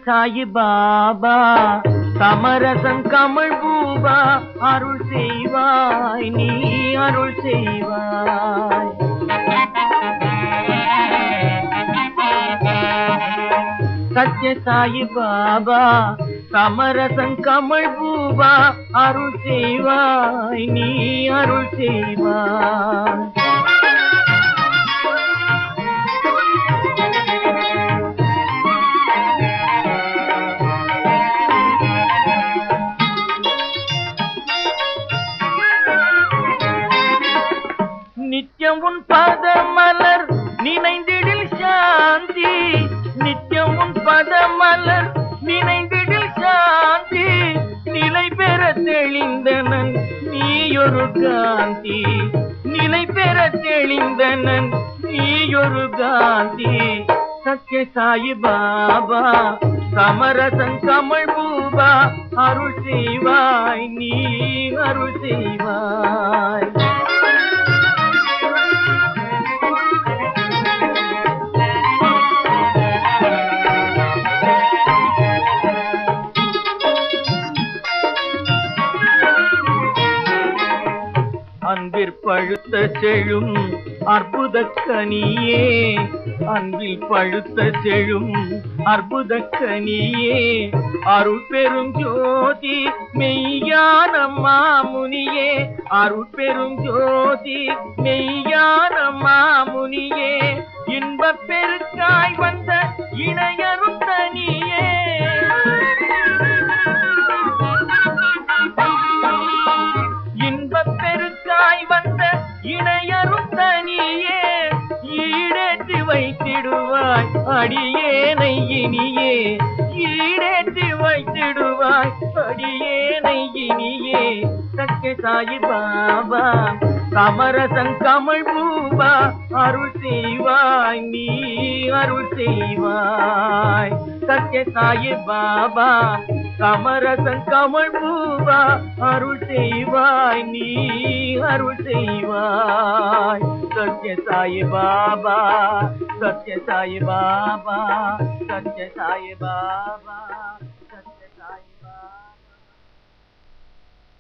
சாயி பாபா சமரசம் கமல் பூபா அருள் செய்வாய் நீ அருள் செய்வாய். சத்ய சாயி பாபா சமரசம் கமல் பூபா அருள் செய்வாய் நீ அருள் செய்வாய். நித்யம் உன் பதமலர் நினைந்திடில் சாந்தி, நித்யம் உன் பதமலர் நினைந்திடில் சாந்தி, நிலை பெற தெளிந்தனன் நீயொரு காந்தி, நிலை பெற தெளிந்தனன் நீயொரு காந்தி. சத்ய சாயி பாபா சமரசம் கமல் பூபா அருள் செய்வாய் நீ அருள் செய்வாய். அன்பிற் பழுத்த செழும் அற்புத கனியே, அன்பில் பழுத்த செழும் அற்புத கனியே, அருள் பெரும் ஜோதி மெய்யான மாமுனியே, அருள் பெரும் ஜோதி மெய்யான மாமுனியே, இன்பப் பெருக்காய் வந்த இணையரும் தனியே, இன்பப் பெருக்காய் வந்த இணையரும் தனியே, ஈடேற்றி வைத்திடுவாய் அடியேனை இனியே, ஈடேற்றி வைத்திடுவாய் அடியேனை இனியே. சத்ய சாயி பாபா சமரசம் கமல் பூபா அருள் செய்வாய் நீ அருள் செய்வாய். சத்ய சாயி பாபா சமரசம் கமல் பூபா அருள் செய்வாய் நீ அருள் செய்வாய். சத்ய சாயி பாபா சத்ய சாயி பாபா சத்ய சாயி பாபா.